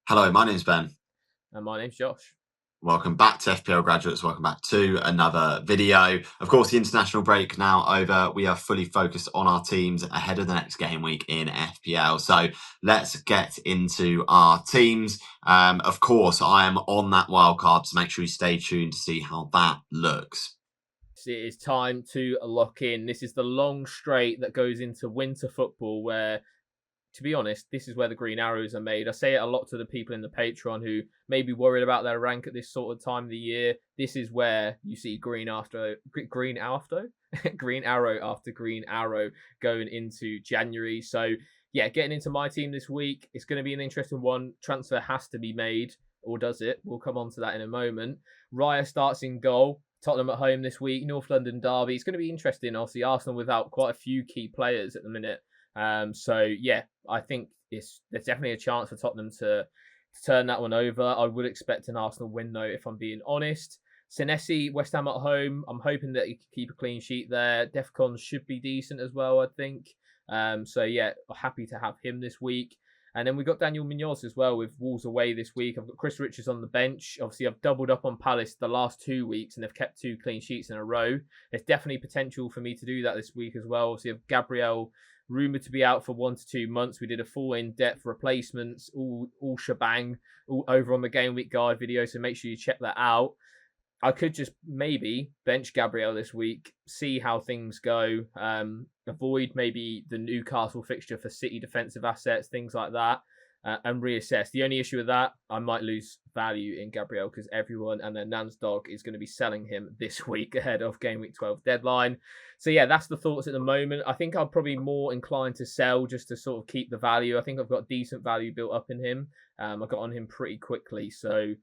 Hello, my name's Ben. And my name's Josh. Welcome back to FPL graduates. Welcome back to another video. Of course, the international break now over. We are fully focused on our teams ahead of the next game week in FPL. So let's get into our teams. Of course, I am on that wild card, so make sure you stay tuned to see how that looks. It is time to lock in. This is the long straight that goes into winter football where, to be honest, this is where the green arrows are made. I say it a lot to the people in the Patreon who may be worried about their rank at this sort of time of the year. This is where you see green arrow after green arrow going into January. So yeah, getting into my team this week, it's going to be an interesting one. Transfer has to be made, or does it? We'll come on to that in a moment. Raya starts in goal. Tottenham at home this week, North London derby. It's going to be interesting. Obviously, Arsenal without quite a few key players at the minute. So yeah, I think there's definitely a chance for Tottenham to turn that one over. I would expect an Arsenal win though, if I'm being honest. Senesi, West Ham at home. I'm hoping that he can keep a clean sheet there. Defcon should be decent as well, I think. So yeah, happy to have him this week. And then we got Daniel Munoz as well with Wolves away this week. I've got Chris Richards on the bench. Obviously, I've doubled up on Palace the last 2 weeks and they've kept 2 clean sheets in a row. There's definitely potential for me to do that this week as well. Obviously, I've Gabriel rumoured to be out for 1 to 2 months. We did a full in-depth replacements, all shebang, all over on the Game Week Guide video, so make sure you check that out. I could just maybe bench Gabriel this week, see how things go, avoid maybe the Newcastle fixture for City defensive assets, things like that, and reassess. The only issue with that, I might lose value in Gabriel because everyone and their nan's dog is going to be selling him this week ahead of Game Week 12 deadline. So yeah, that's the thoughts at the moment. I think I'm probably more inclined to sell just to sort of keep the value. I think I've got decent value built up in him. I got on him pretty quickly, so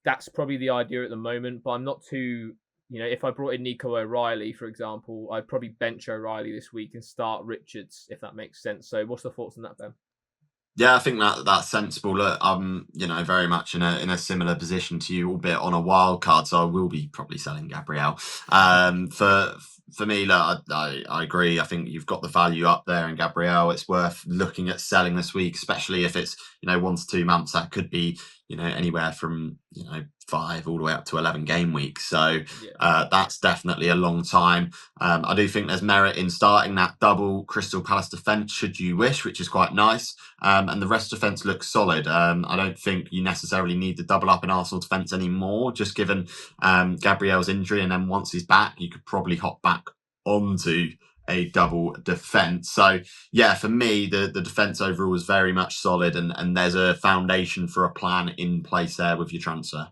that's probably the idea at the moment, but I'm not too, if I brought in Nico O'Reilly, for example, I'd probably bench O'Reilly this week and start Richards, if that makes sense. So what's the thoughts on that, Ben? Yeah, I think that's sensible. Look, I'm, very much in a similar position to you, albeit on a wild card, so I will be probably selling Gabriel. For me, look, I agree. I think you've got the value up there in Gabriel. It's worth looking at selling this week, especially if it's 1 to 2 months. That could be anywhere from 5 all the way up to 11 game weeks. So that's definitely a long time. I do think there's merit in starting that double Crystal Palace defence should you wish, which is quite nice. And the rest defence looks solid. I don't think you necessarily need to double up in Arsenal defence anymore, just given Gabriel's injury. And then once he's back, you could probably hop back onto a double defence. So yeah, for me, the defence overall is very much solid, and there's a foundation for a plan in place there with your transfer.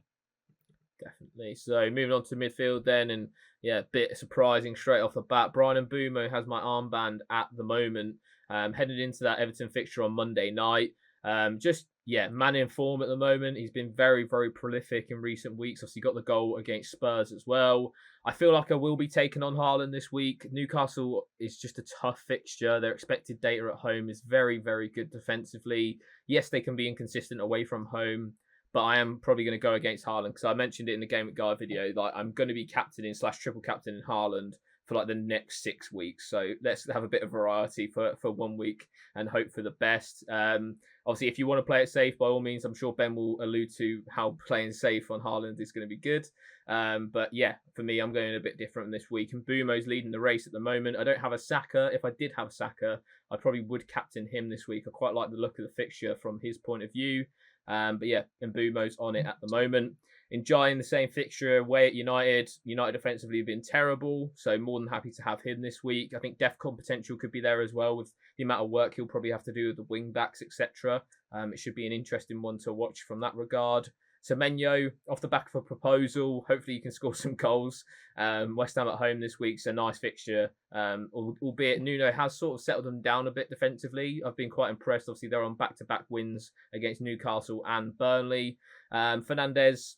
Definitely. So moving on to midfield then, and yeah, a bit surprising straight off the bat. Brian Mbeumo has my armband at the moment. Headed into that Everton fixture on Monday night. Man in form at the moment. He's been very, very prolific in recent weeks. Obviously got the goal against Spurs as well. I feel like I will be taking on Haaland this week. Newcastle is just a tough fixture. Their expected data at home is very, very good defensively. Yes, they can be inconsistent away from home, but I am probably going to go against Haaland because I mentioned it in the Game Week Guide video. Like, I'm going to be captaining / triple captaining Haaland for like the next 6 weeks. So let's have a bit of variety for 1 week and hope for the best. Obviously, if you want to play it safe, by all means, I'm sure Ben will allude to how playing safe on Haaland is going to be good. But yeah, for me, I'm going a bit different this week. And Bumo's leading the race at the moment. I don't have a Saka. If I did have a Saka, I probably would captain him this week. I quite like the look of the fixture from his point of view. But yeah, Mbumo's on it at the moment. Enjoying the same fixture away at United. United defensively have been terrible, so more than happy to have him this week. I think Defcon potential could be there as well with the amount of work he'll probably have to do with the wing backs, etc. It should be an interesting one to watch from that regard. Semenyo, off the back of a proposal, hopefully you can score some goals. West Ham at home this week's a nice fixture, albeit Nuno has sort of settled them down a bit defensively. I've been quite impressed. Obviously, they're on back-to-back wins against Newcastle and Burnley. Fernandes,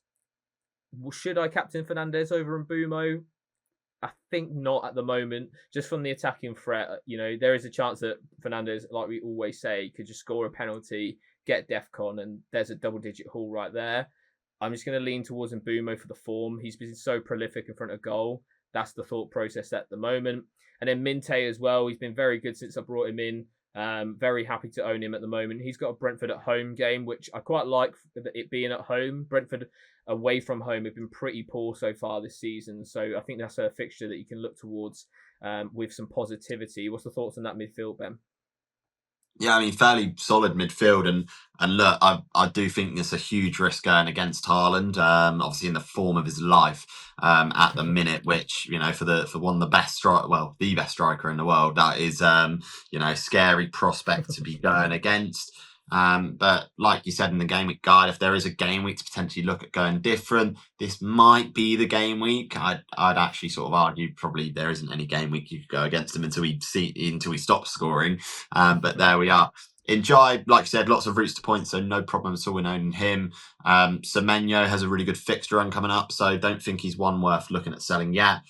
should I captain Fernandes over Mbumo? I think not at the moment. Just from the attacking threat, there is a chance that Fernandes, like we always say, could just score a penalty, get Defcon, and there's a double-digit haul right there. I'm just going to lean towards Mbumo for the form. He's been so prolific in front of goal. That's the thought process at the moment. And then Minte as well. He's been very good since I brought him in. Very happy to own him at the moment. He's got a Brentford at home game, which I quite like it being at home. Brentford away from home have been pretty poor so far this season, so I think that's a fixture that you can look towards with some positivity. What's the thoughts on that midfield, Ben? Yeah, I mean, fairly solid midfield, and look, I do think it's a huge risk going against Haaland. Obviously in the form of his life at the minute, which for one of the best the best striker in the world, that is scary prospect to be going against. But like you said in the game week guide, if there is a game week to potentially look at going different, this might be the game week. I'd actually sort of argue probably there isn't any game week you could go against him until he stops scoring. But there we are. Enjoy, like I said, lots of routes to points, so no problem at all in owning him. Semenyo has a really good fixture run coming up, so don't think he's one worth looking at selling yet.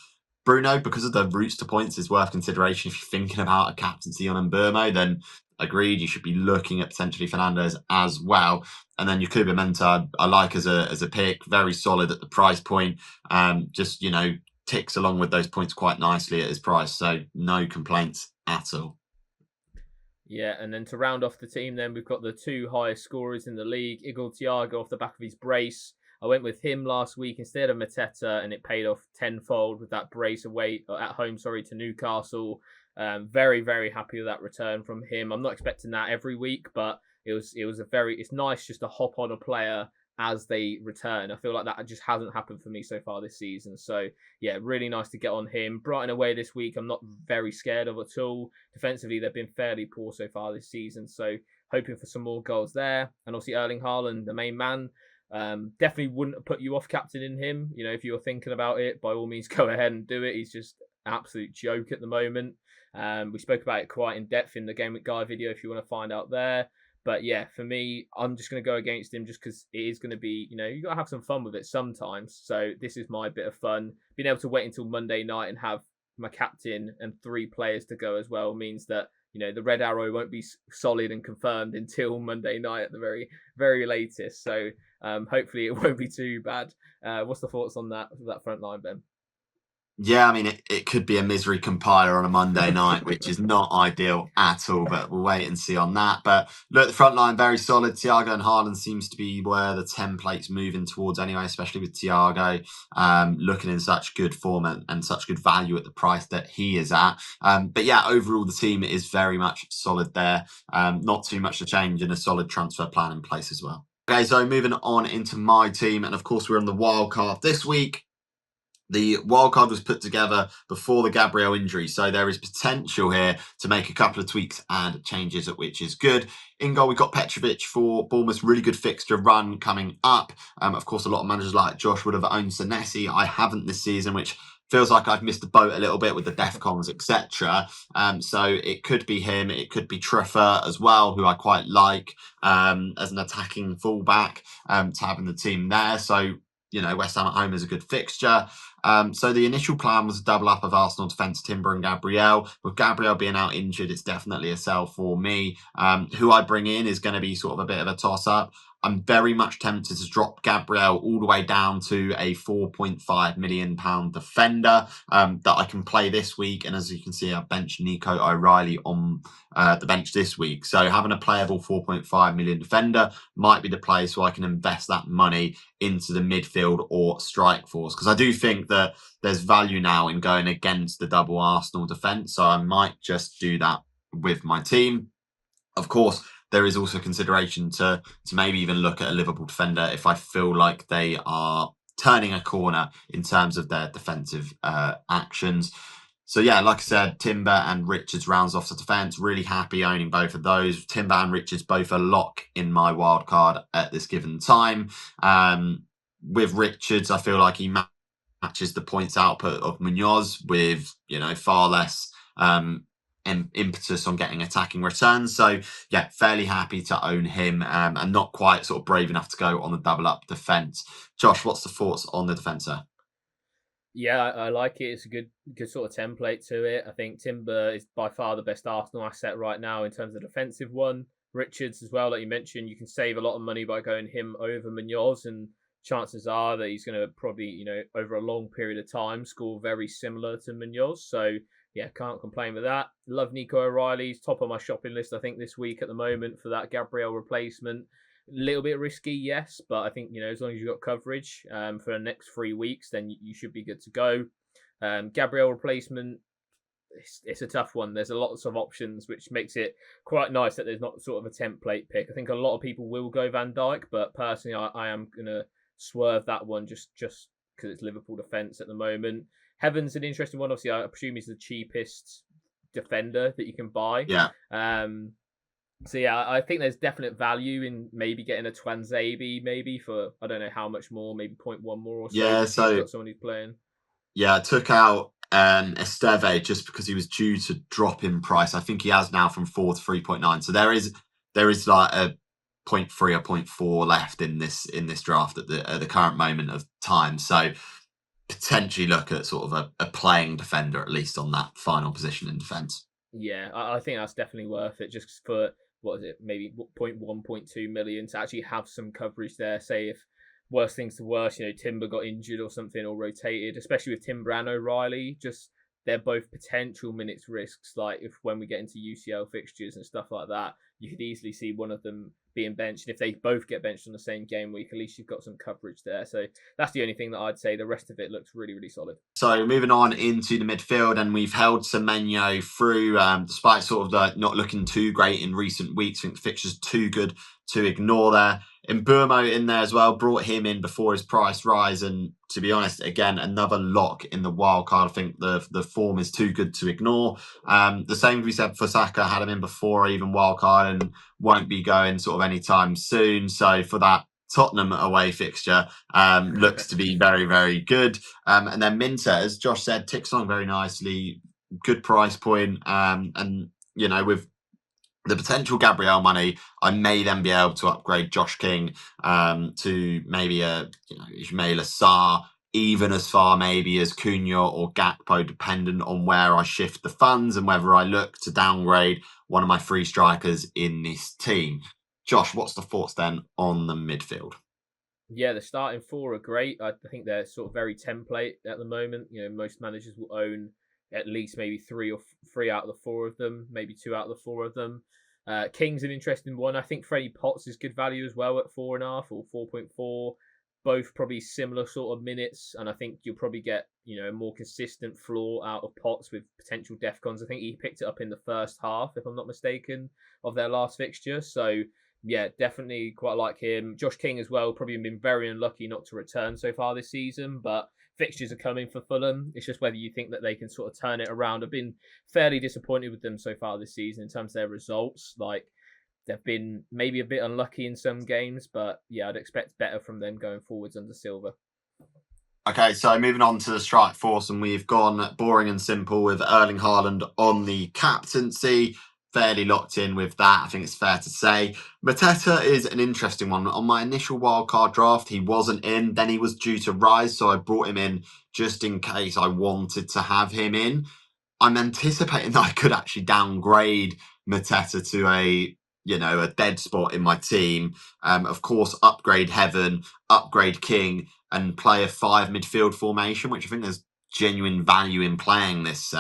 Bruno, because of the routes to points, is worth consideration if you're thinking about a captaincy on Mburmo, then agreed, you should be looking at potentially Fernandez as well. And then Yakuba Menta, I like as a pick, very solid at the price point. Just, ticks along with those points quite nicely at his price, so no complaints at all. Yeah, and then to round off the team, then we've got the two highest scorers in the league. Igor Thiago off the back of his brace. I went with him last week instead of Mateta, and it paid off tenfold with that brace away at home. To Newcastle. Very very happy with that return from him. I'm not expecting that every week, but it's nice just to hop on a player as they return. I feel like that just hasn't happened for me so far this season. So yeah, really nice to get on him. Brighton away this week, I'm not very scared of at all. Defensively, they've been fairly poor so far this season. So hoping for some more goals there. And obviously Erling Haaland, the main man. Definitely wouldn't put you off captaining him. If you're thinking about it, by all means go ahead and do it. He's just an absolute joke at the moment. We spoke about it quite in depth in the Game Week Guy video if you want to find out there. But yeah, for me, I'm just going to go against him just because it is going to be, you got to have some fun with it sometimes. So this is my bit of fun. Being able to wait until Monday night and have my captain and 3 players to go as well means that, the red arrow won't be solid and confirmed until Monday night at the very, very latest. So hopefully it won't be too bad. What's the thoughts on that front line, Ben? Yeah, I mean, it could be a misery compiler on a Monday night, which is not ideal at all, but we'll wait and see on that. But look, the front line, very solid. Thiago and Haaland seems to be where the template's moving towards anyway, especially with Thiago looking in such good form and such good value at the price that he is at. But yeah, overall, the team is very much solid there. Not too much to change and a solid transfer plan in place as well. Okay, so moving on into my team, and of course, we're on the wild card this week. The wildcard was put together before the Gabriel injury, so there is potential here to make a couple of tweaks and changes, which is good. In goal, we've got Petrovic for Bournemouth's really good fixture run coming up. Of course, a lot of managers like Josh would have owned Senesi. I haven't this season, which feels like I've missed the boat a little bit with the DEFCONs, etc. So it could be him. It could be Truffer as well, who I quite like as an attacking fullback to have in the team there. So, West Ham at home is a good fixture. So the initial plan was a double up of Arsenal defence, Timber and Gabriel. With Gabriel being out injured, it's definitely a sell for me. Who I bring in is going to be sort of a bit of a toss-up. I'm very much tempted to drop Gabriel all the way down to a £4.5 million defender that I can play this week. And as you can see, I benched Nico O'Reilly on the bench this week. So having a playable 4.5 million defender might be the play so I can invest that money into the midfield or strike force. Because I do think that there's value now in going against the double Arsenal defence. So I might just do that with my team. Of course, there is also consideration to maybe even look at a Liverpool defender if I feel like they are turning a corner in terms of their defensive actions. So yeah, like I said, Timber and Richards rounds off the defence. Really happy owning both of those. Timber and Richards both a lock in my wild card at this given time. With Richards, I feel like he matches the points output of Munoz with far less impetus on getting attacking returns. So yeah, fairly happy to own him and not quite sort of brave enough to go on the double up defence. Josh, what's the thoughts on the defender? Yeah, I like it. It's a good sort of template to it. I think Timber is by far the best Arsenal asset right now in terms of defensive one. Richards as well, like you mentioned, you can save a lot of money by going him over Munoz, and chances are that he's going to probably, over a long period of time, score very similar to Munoz. So yeah, can't complain with that. Love Nico O'Reilly's top of my shopping list, I think, this week at the moment for that Gabriel replacement. A little bit risky, yes, but I think, as long as you've got coverage for the next 3 weeks, then you should be good to go. Gabriel replacement, it's a tough one. There's a lots of options, which makes it quite nice that there's not sort of a template pick. I think a lot of people will go Van Dijk, but personally, I am gonna swerve that one just because it's Liverpool defence at the moment. Heaven's an interesting one. Obviously, I presume he's the cheapest defender that you can buy. Yeah. So yeah, I think there's definite value in maybe getting a Twanzebe maybe for I don't know how much more, maybe 0.1 more or so. Yeah, If you've got someone who's playing. Yeah, I took out Esteve just because he was due to drop in price. I think he has now from 4 to 3.9. So there is like a 0.3 or 0.4 left in this draft at the current moment of time. So potentially look at sort of a playing defender at least on that final position in defence. Yeah, I think that's definitely worth it just for, what is it, maybe 0.1, 0.2 million to actually have some coverage there. Say if worst things to worst, Timber got injured or something or rotated, especially with Timber and O'Reilly, just they're both potential minutes risks. Like if when we get into UCL fixtures and stuff like that, you could easily see one of them being benched. And if they both get benched on the same game week, at least you've got some coverage there. So that's the only thing that I'd say. The rest of it looks really, really solid. So moving on into the midfield, and we've held Semenyo through, despite sort of not looking too great in recent weeks. I think the fixture's too good to ignore there. Mbumo in there as well, brought him in before his price rise, and to be honest, again, another lock in the wild card. I think the form is too good to ignore. The same we said for Saka, had him in before even wild card and won't be going sort of anytime soon. So for that Tottenham away fixture, looks to be very, very good. And then Minter, as Josh said, ticks along very nicely, good price point. And with the potential Gabriel money, I may then be able to upgrade Josh King to maybe a Ismail Assar, even as far maybe as Cunha or Gakpo, dependent on where I shift the funds and whether I look to downgrade one of my free strikers in this team. Josh, what's the thoughts then on the midfield? Yeah, the starting four are great. I think they're sort of very template at the moment. Most managers will own at least maybe three out of the four of them, maybe two out of the four of them. King's an interesting one. I think Freddie Potts is good value as well at 4.5 or 4.4. Both probably similar sort of minutes, and I think you'll probably get a more consistent floor out of Potts with potential defcons. I think he picked it up in the first half, if I'm not mistaken, of their last fixture. So yeah, definitely quite like him. Josh King as well, probably been very unlucky not to return so far this season, but fixtures are coming for Fulham. It's just whether you think that they can sort of turn it around. I've been fairly disappointed with them so far this season in terms of their results. Like, they've been maybe a bit unlucky in some games, but yeah, I'd expect better from them going forwards under Silva. Okay, so moving on to the strike force, and we've gone boring and simple with Erling Haaland on the captaincy. Fairly locked in with that, I think it's fair to say. Mateta is an interesting one. On my initial wildcard draft, he wasn't in. Then he was due to rise, so I brought him in just in case I wanted to have him in. I'm anticipating that I could actually downgrade Mateta to a dead spot in my team. Of course, upgrade Heaven, upgrade King, and play a 5 midfield formation, which I think there's genuine value in playing this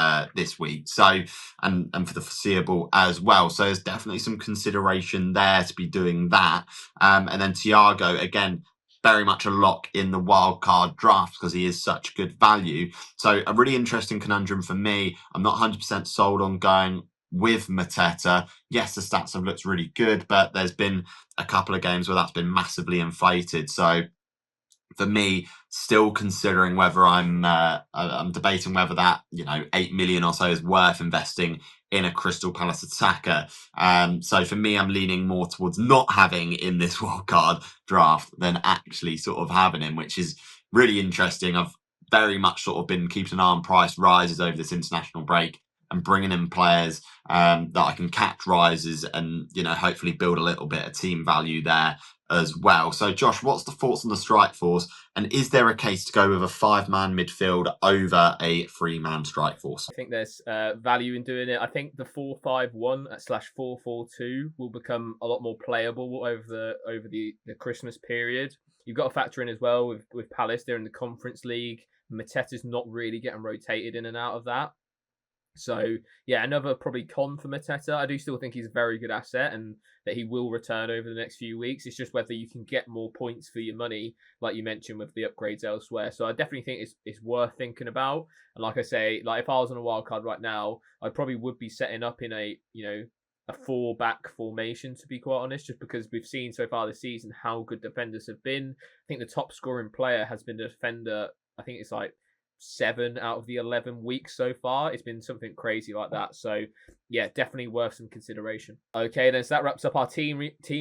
week. So and for the foreseeable as well. So there's definitely some consideration there to be doing that. And then Thiago, again, very much a lock in the wild card draft because he is such good value. So a really interesting conundrum for me. I'm not 100% sold on going with Mateta. Yes, the stats have looked really good, but there's been a couple of games where that's been massively inflated. So for me, still considering whether I'm debating whether that 8 million or so is worth investing in a Crystal Palace attacker. So for me, I'm leaning more towards not having in this wildcard draft than actually sort of having him, which is really interesting. I've very much sort of been keeping an eye on price rises over this international break and bringing in players that I can catch rises and hopefully build a little bit of team value there as well. So Josh, what's the thoughts on the strike force, and is there a case to go with a 5-man midfield over a 3-man strike force? I think there's value in doing it. I think the 4-5-1/4-4-2 will become a lot more playable over the Christmas period. You've got to factor in as well with Palace, they're in the Conference League. Mateta's not really getting rotated in and out of that. So yeah, another probably con for Mateta. I do still think he's a very good asset and that he will return over the next few weeks. It's just whether you can get more points for your money, like you mentioned with the upgrades elsewhere. So I definitely think it's worth thinking about. And like I say, like if I was on a wild card right now, I probably would be setting up in a a 4-back formation, to be quite honest, just because we've seen so far this season how good defenders have been. I think the top scoring player has been a defender. I think it's like 7 out of the 11 weeks so far. It's been something crazy like that. So yeah, definitely worth some consideration. Okay, then so that wraps up our team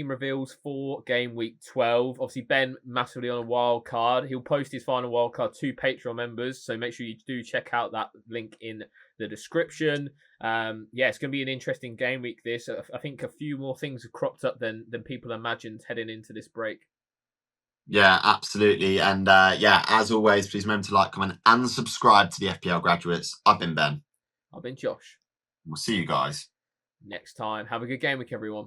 reveals for game week 12. Obviously, Ben massively on a wild card. He'll post his final wild card to Patreon members, so make sure you do check out that link in the description. Yeah, it's going to be an interesting game week. This, I think, a few more things have cropped up than people imagined heading into this break. Yeah, absolutely. And yeah, as always, please remember to like, comment, and subscribe to the FPL graduates. I've been Ben. I've been Josh. We'll see you guys next time. Have a good game week, everyone.